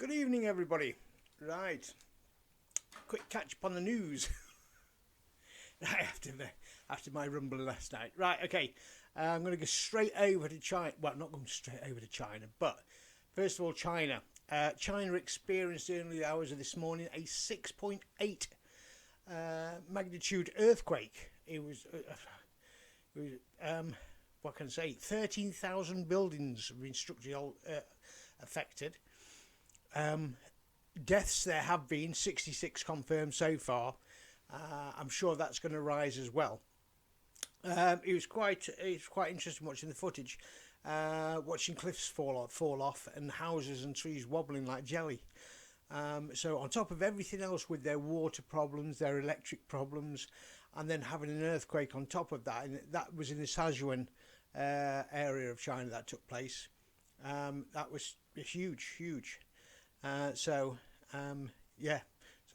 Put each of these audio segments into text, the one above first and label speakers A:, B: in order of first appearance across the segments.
A: Good evening, everybody. Right, quick catch up on the news. Right after my rumble last night. Right, okay. I'm going to go straight over to China. Well, not going straight over to China, but first of all, China. China experienced early hours of this morning a 6.8 magnitude earthquake. It was what can I say? 13,000 buildings have been structurally affected. Deaths there have been 66 confirmed so far. I'm sure that's going to rise as well. It was quite interesting watching the footage, watching cliffs fall off and houses and trees wobbling like jelly. So on top of everything else with their water problems, their electric problems, and then having an earthquake on top of that, and that was in the Sichuan area of China that took place. That was huge. Yeah. So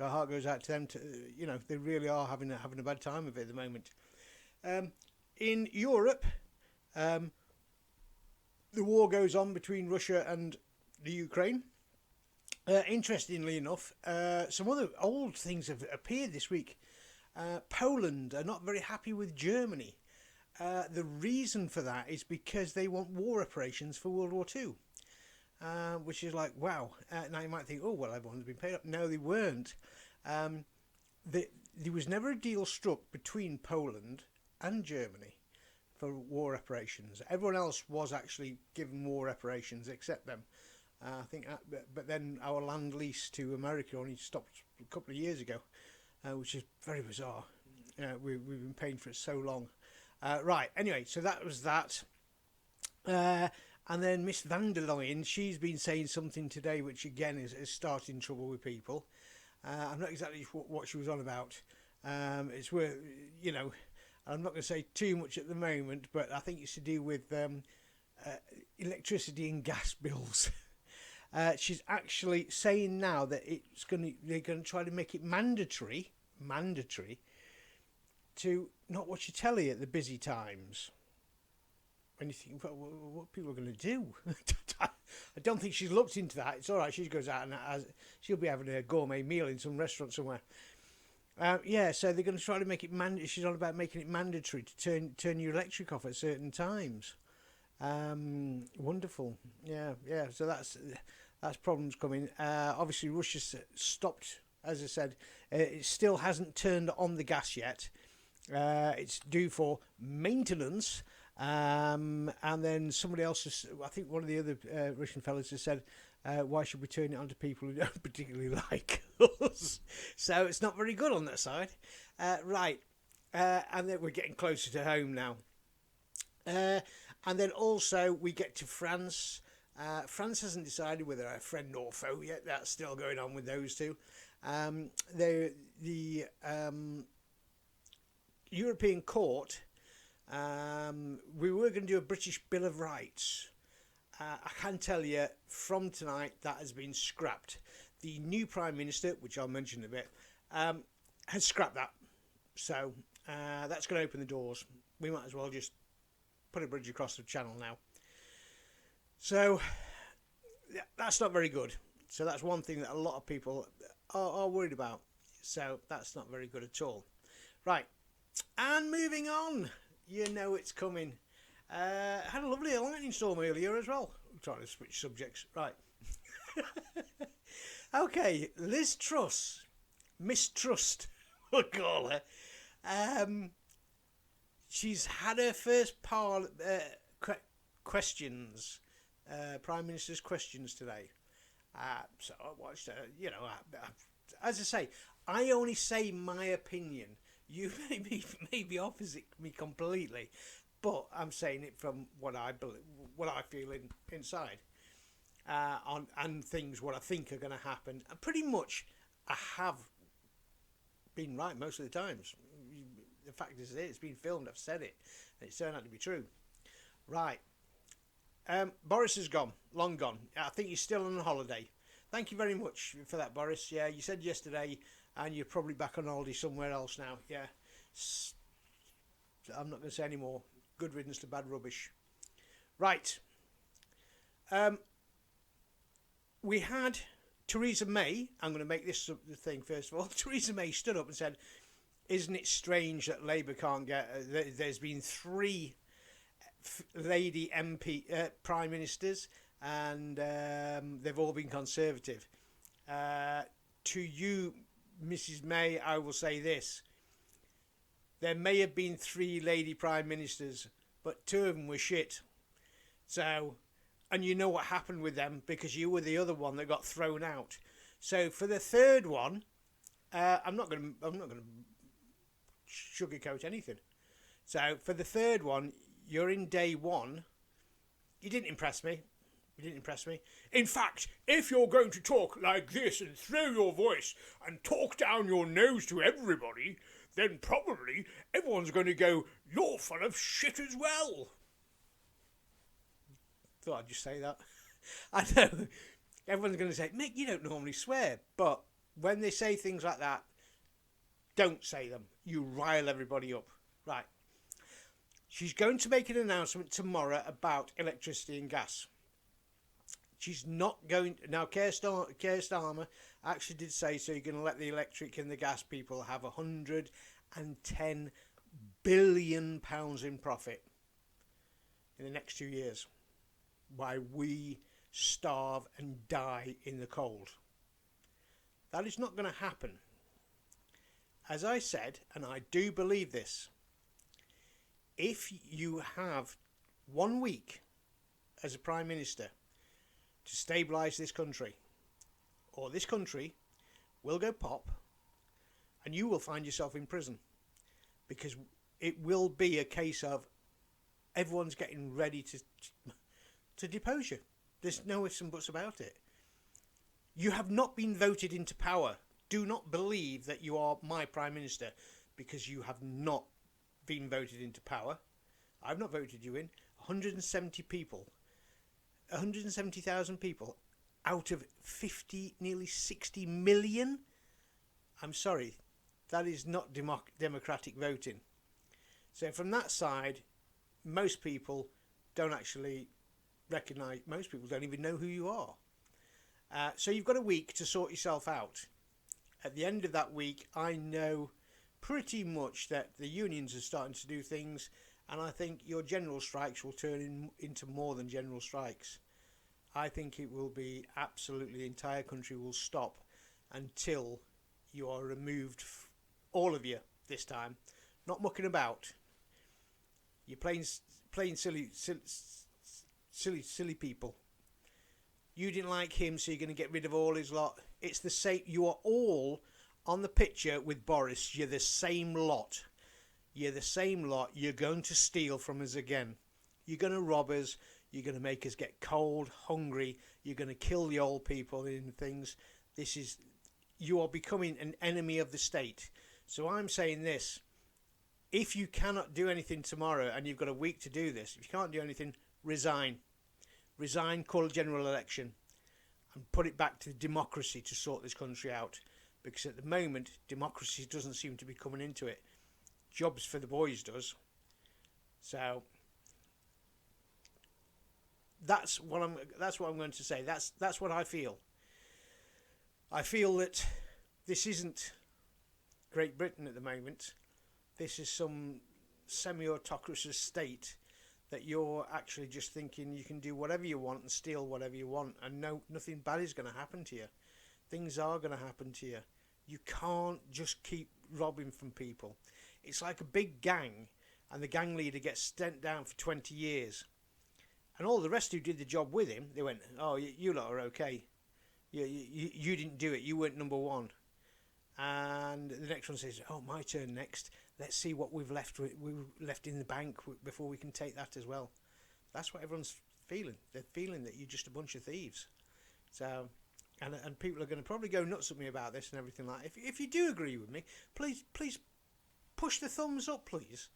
A: our heart goes out to them. They really are having a bad time of it at the moment. In Europe, the war goes on between Russia and the Ukraine. Interestingly enough, some other old things have appeared this week. Poland are not very happy with Germany. The reason for that is because they want war reparations for World War II. Which is like, wow. Now you might think, oh, well, everyone's been paid up. No, they weren't. There was never a deal struck between Poland and Germany for war reparations. Everyone else was actually given war reparations except them. I think, but then our land lease to America only stopped a couple of years ago, which is very bizarre. We've been paying for it so long. Right, anyway, so that was that. And then Miss van der Leyen, she's been saying something today which again is starting trouble with people. I'm not exactly what she was on about. It's worth, I'm not going to say too much at the moment, but I think it's to do with electricity and gas bills. She's actually saying now that they're going to try to make it mandatory to not watch your telly at the busy times. When you think, well, what people are going to do? I don't think she's looked into that. It's all right. She goes out and she'll be having a gourmet meal in some restaurant somewhere. So they're going to try to make it mandatory. She's on about making it mandatory to turn your electric off at certain times. Wonderful. Yeah. So that's problems coming. Obviously, Russia's stopped. As I said, it still hasn't turned on the gas yet. It's due for maintenance. And then somebody else, I think one of the other Russian fellas has said, why should we turn it on to people who don't particularly like us? So it's not very good on that side. Right. And then we're getting closer to home now. And then also we get to France. France hasn't decided whether they're a friend or foe yet. That's still going on with those two. The European Court... we were going to do a British Bill of Rights. I can tell you from tonight that has been scrapped. The new Prime Minister, which I'll mention in a bit, has scrapped that. So that's going to open the doors. We might as well just put a bridge across the channel now. So that's not very good. So that's one thing that a lot of people are worried about. So that's not very good at all. Right. And moving on. You know it's coming. Had a lovely lightning storm earlier as well. I'm trying to switch subjects. Right. Okay, Liz Truss. Mistrust, we'll call her. She's had her first questions, Prime Minister's questions today. So I watched her, as I say, I only say my opinion. You may be opposite me completely, but I'm saying it from what I believe, what I feel inside, and things what I think are going to happen. And pretty much, I have been right most of the times. The fact is, it's been filmed. I've said it, and it's turned out to be true. Right. Boris is gone, long gone. I think he's still on holiday. Thank you very much for that, Boris. Yeah, you said yesterday. And you're probably back on holiday somewhere else now. Yeah. I'm not going to say any more. Good riddance to bad rubbish. Right. We had Theresa May, I'm going to make this the thing first of all. Theresa May stood up and said, "Isn't it strange that Labour can't get? There's been 3 lady MP prime ministers, and they've all been Conservative. To you, Mrs May, I will say this: there may have been 3 lady prime ministers, but 2 of them were shit. So, and you know what happened with them because you were the other one that got thrown out. So for the third one, I'm not going to sugarcoat anything. So for the third one, you're in day 1. You didn't impress me. You didn't impress me. In fact, if you're going to talk like this and throw your voice and talk down your nose to everybody, then probably everyone's going to go, you're full of shit as well." Thought I'd just say that. I know everyone's going to say, "Mick, you don't normally swear," but when they say things like that, don't say them. You rile everybody up. Right. She's going to make an announcement tomorrow about electricity and gas. She's not going... Now, Keir Starmer actually did say, so you're going to let the electric and the gas people have £110 billion in profit in the next 2 years, while we starve and die in the cold. That is not going to happen. As I said, and I do believe this, if you have 1 week as a Prime Minister to stabilise this country, or this country will go pop and you will find yourself in prison, because it will be a case of everyone's getting ready to depose you. There's no ifs and buts about it. You have not been voted into power. Do not believe that you are my Prime Minister because you have not been voted into power. I've not voted you in. 170 people, 170,000 people out of 50, nearly 60 million. I'm sorry, that is not democratic voting. So from that side, most people don't actually recognise, most people don't even know who you are. So you've got a week to sort yourself out. At the end of that week, I know pretty much that the unions are starting to do things, and I think your general strikes will turn into more than general strikes. I think it will be absolutely, the entire country will stop until you are removed, all of you this time. Not mucking about. You're playing silly people. You didn't like him, so you're going to get rid of all his lot. It's the same. You are all on the picture with Boris. You're the same lot. You're the same lot. You're going to steal from us again. You're going to rob us. You're going to make us get cold, hungry. You're going to kill the old people in things. You are becoming an enemy of the state. So I'm saying this. If you cannot do anything tomorrow and you've got a week to do this, if you can't do anything, resign. Resign, call a general election and put it back to democracy to sort this country out. Because at the moment, democracy doesn't seem to be coming into it. Jobs for the boys does. So that's what I'm going to say. That's what I feel. I feel that this isn't Great Britain at the moment. This is some semi-autocracy state that you're actually just thinking you can do whatever you want and steal whatever you want, and nothing bad is going to happen to you. Things are going to happen to you. You can't just keep robbing from people. It's like a big gang, and the gang leader gets sent down for 20 years. And all the rest who did the job with him, they went, "Oh, you lot are okay. You didn't do it. You weren't number one." And the next one says, "Oh, my turn next. Let's see what we've left in the bank before we can take that as well." That's what everyone's feeling. They're feeling that you're just a bunch of thieves. So, and people are going to probably go nuts at me about this and everything like that. If you do agree with me, please push the thumbs up, please,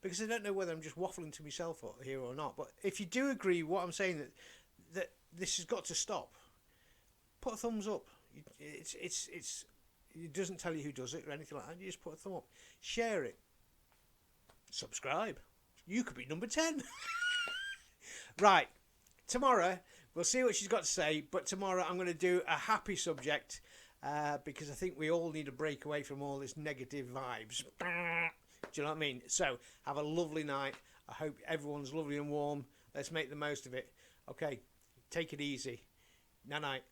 A: because I don't know whether I'm just waffling to myself here or not. But if you do agree with what I'm saying, that this has got to stop, put a thumbs up. It doesn't tell you who does it or anything like that. You just put a thumb up. Share it. Subscribe. You could be number 10. Right. Tomorrow, we'll see what she's got to say. But tomorrow I'm going to do a happy subject because I think we all need a break away from all this negative vibes. Do you know what I mean? So have a lovely night. I hope everyone's lovely and warm. Let's make the most of it. Okay, take it easy. Night night.